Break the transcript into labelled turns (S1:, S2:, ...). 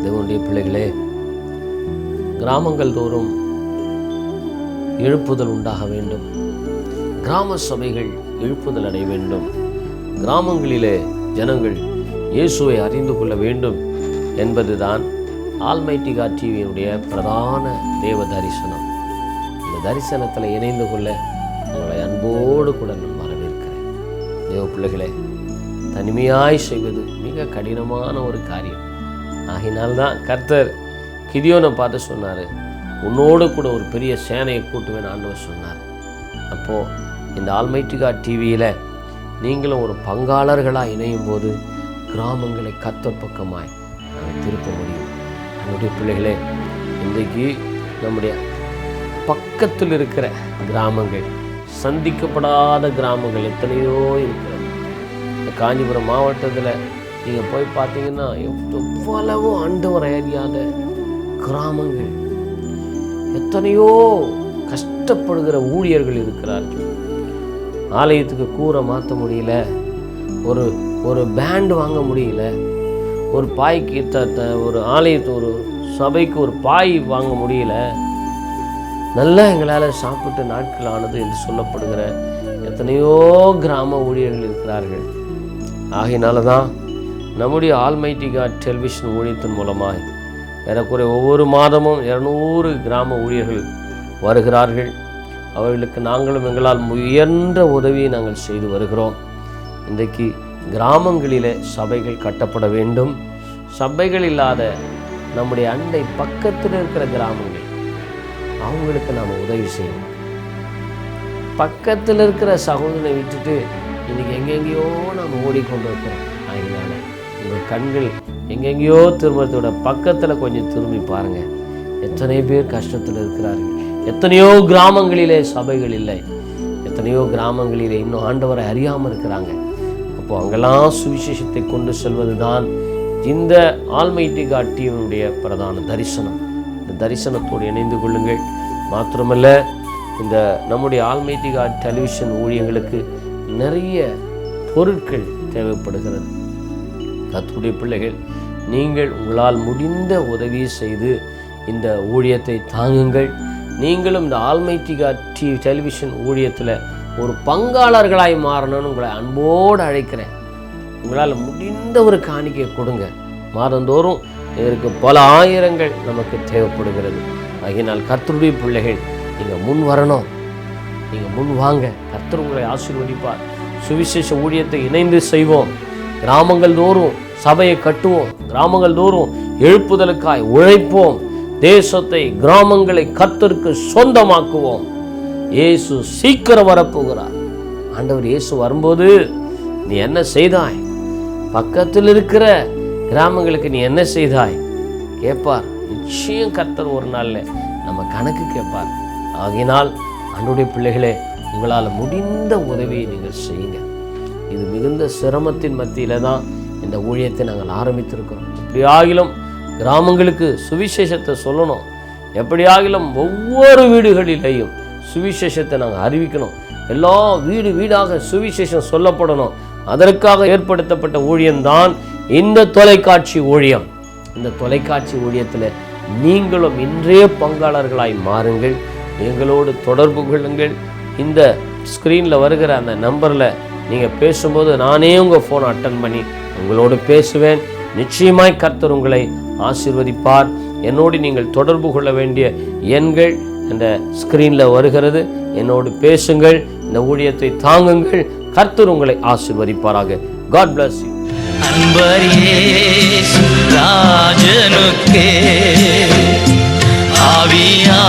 S1: தேவனுடைய பிள்ளைகளே, கிராமங்கள் தோறும் எழுப்புதல் உண்டாக வேண்டும். கிராம சபைகள் எழுப்புதல் அடைய வேண்டும். கிராமங்களிலே ஜனங்கள் இயேசுவை அறிந்து கொள்ள வேண்டும் என்பதுதான் ஆல்மைட்டி காட் டிவியினுடைய பிரதான தேவ தரிசனம். இந்த தரிசனத்தில் இணைந்து கொள்ள உங்களை அன்போடு கூட நான் வரவேற்கிறேன். தேவ பிள்ளைகளே, தனிமையாய் செய்வது மிக கடினமான ஒரு காரியம். ஆகினால்தான் கர்த்தர் கிதியோனை பார்த்து சொன்னார், உன்னோடு கூட ஒரு பெரிய சேனையை கூட்டுவேன் ஆண்டவர் சொன்னார். அப்போது இந்த ஆல்மைட்டி காட் டிவியில் நீங்களும் ஒரு பங்காளர்களாக இணையும் போது கிராமங்களை கர்த்தர் பக்கமாய் நாங்கள் திருப்ப முடியும். நம்முடைய பிள்ளைகளே, இன்றைக்கு நம்முடைய பக்கத்தில் இருக்கிற கிராமங்கள், சந்திக்கப்படாத கிராமங்கள் எத்தனையோ இருக்கிறது. இந்த காஞ்சிபுரம் மாவட்டத்தில் நீங்கள் போய் பார்த்தீங்கன்னா எவ்வளவோ ஆண்டவரை அறியாத கிராமங்கள், எத்தனையோ கஷ்டப்படுகிற ஊழியர்கள் இருக்கிறார்கள். ஆலயத்துக்கு கூரை மாற்ற முடியல, ஒரு பேண்டு வாங்க முடியல, ஒரு பாய்க்கு ஒரு ஆலயத்து ஒரு சபைக்கு ஒரு பாய் வாங்க முடியல, நல்லா எங்களால் சாப்பிட்டு நாட்கள் ஆனது என்று சொல்லப்படுகிற எத்தனையோ கிராம ஊழியர்கள் இருக்கிறார்கள். ஆகையினால தான் நம்முடைய ஆல்மைட்டி காட் டெலிவிஷன் ஊழியத்தின் மூலமாய் ஏறக்குறைய ஒவ்வொரு மாதமும் 200 கிராம ஊழியர்கள் வருகிறார்கள். அவர்களுக்கு நாங்களும் எங்களால் உயர்ந்த உதவியை நாங்கள் செய்து வருகிறோம். இன்றைக்கு கிராமங்களிலே சபைகள் கட்டப்பட வேண்டும். சபைகள் இல்லாத நம்முடைய அண்டை பக்கத்தில் இருக்கிற கிராமங்கள், அவங்களுக்கு நாம் உதவி செய்யணும். பக்கத்தில் இருக்கிற சகோதரனை விட்டுட்டு இன்றைக்கி எங்கெங்கேயோ நாம் ஓடிக்கொண்டு இருக்கிறோம். அதனால உங்கள் கண்கள் எங்கெங்கேயோ திரும்பத்தோட பக்கத்தில் கொஞ்சம் திரும்பி பாருங்கள். எத்தனை பேர் கஷ்டத்தில் இருக்கிறார்கள். எத்தனையோ கிராமங்களிலே சபைகள் இல்லை. எத்தனையோ கிராமங்களிலே இன்னும் ஆண்டவரை அறியாமல் இருக்கிறாங்க. அப்போது அங்கெல்லாம் சுவிசேஷத்தை கொண்டு செல்வது தான் இந்த ஆல்மைட்டி காட் டிவியினுடைய பிரதான தரிசனம். இந்த தரிசனத்தோடு இணைந்து கொள்ளுங்கள். மாத்திரமல்ல, இந்த நம்முடைய ஆல்மைட்டி காட் டெலிவிஷன் ஊழியங்களுக்கு நிறைய பொருட்கள் தேவைப்படுகிறது. கர்த்தருடைய பிள்ளைகள், நீங்கள் உங்களால் முடிந்த உதவி செய்து இந்த ஊழியத்தை தாங்குங்கள். நீங்களும் இந்த ஆல்மைட்டி காட் டெலிவிஷன் ஊழியத்தில் ஒரு பங்காளர்களாய் மாறணும்னு உங்களை அன்போடு அழைக்கிறேன். உங்களால் முடிந்த ஒரு காணிக்கை கொடுங்க. மாதந்தோறும் இதற்கு பல ஆயிரங்கள் நமக்கு தேவைப்படுகிறது. ஆகையினால் கர்த்தருடைய பிள்ளைகள், நீங்கள் முன் வரணும். நீங்கள் முன் வாங்க. கர்த்தர் உங்களை ஆசீர்வதிப்பார். சுவிசேஷ ஊழியத்தை இணைந்து செய்வோம். கிராமங்கள் தோறும் சபையை கட்டுவோம். கிராமங்கள் தோறும் எழுப்புதலுக்காய் உழைப்போம். தேசத்தை, கிராமங்களை கர்த்தருக்கு சொந்தமாக்குவோம். இயேசு சீக்கிரம் வரப்போகிறார். ஆண்டவர் இயேசு வரும்போது நீ என்ன செய்தாய், பக்கத்தில் இருக்கிற கிராமங்களுக்கு நீ என்ன செய்தாய் கேட்பார். நிச்சயம் கர்த்தர் ஒரு நாளில் நம்ம கணக்கு கேட்பார். ஆகினால் ஆண்டவருடைய பிள்ளைகளே, உங்களால் முடிந்த உதவியை நீங்கள் செய்யுங்க. இது மிகுந்த சிரமத்தின் மத்தியில் தான் இந்த ஊழியத்தை நாங்கள் ஆரம்பித்திருக்கிறோம். எப்படியாகிலும் கிராமங்களுக்கு சுவிசேஷத்தை சொல்லணும். எப்படியாகிலும் ஒவ்வொரு வீடுகளிலேயும் சுவிசேஷத்தை நாங்கள் அறிவிக்கணும். எல்லா வீடாக சுவிசேஷம் சொல்லப்படணும். அதற்காக ஏற்படுத்தப்பட்ட ஊழியம்தான் இந்த தொலைக்காட்சி ஊழியம். இந்த தொலைக்காட்சி ஊழியத்தில் நீங்களும் இன்றைய பங்காளர்களாய் மாறுங்கள். எங்களோடு தொடர்பு கொள்ளுங்கள். இந்த ஸ்க்ரீனில் வருகிற அந்த நம்பரில் நீங்கள் பேசும்போது நானே உங்கள் ஃபோனை அட்டன் பண்ணி உங்களோடு பேசுவேன். நிச்சயமாய் கர்த்தர் உங்களை ஆசீர்வதிப்பார். என்னோடு நீங்கள் தொடர்பு கொள்ள வேண்டிய எண்கள் இந்த ஸ்க்ரீனில் வருகிறது. என்னோடு பேசுங்கள். இந்த ஊழியத்தை தாங்குங்கள். கர்த்தர் உங்களை ஆசீர்வதிப்பாராக. God bless you.
S2: அன்பரே ராஜனுக்கே ஆவியா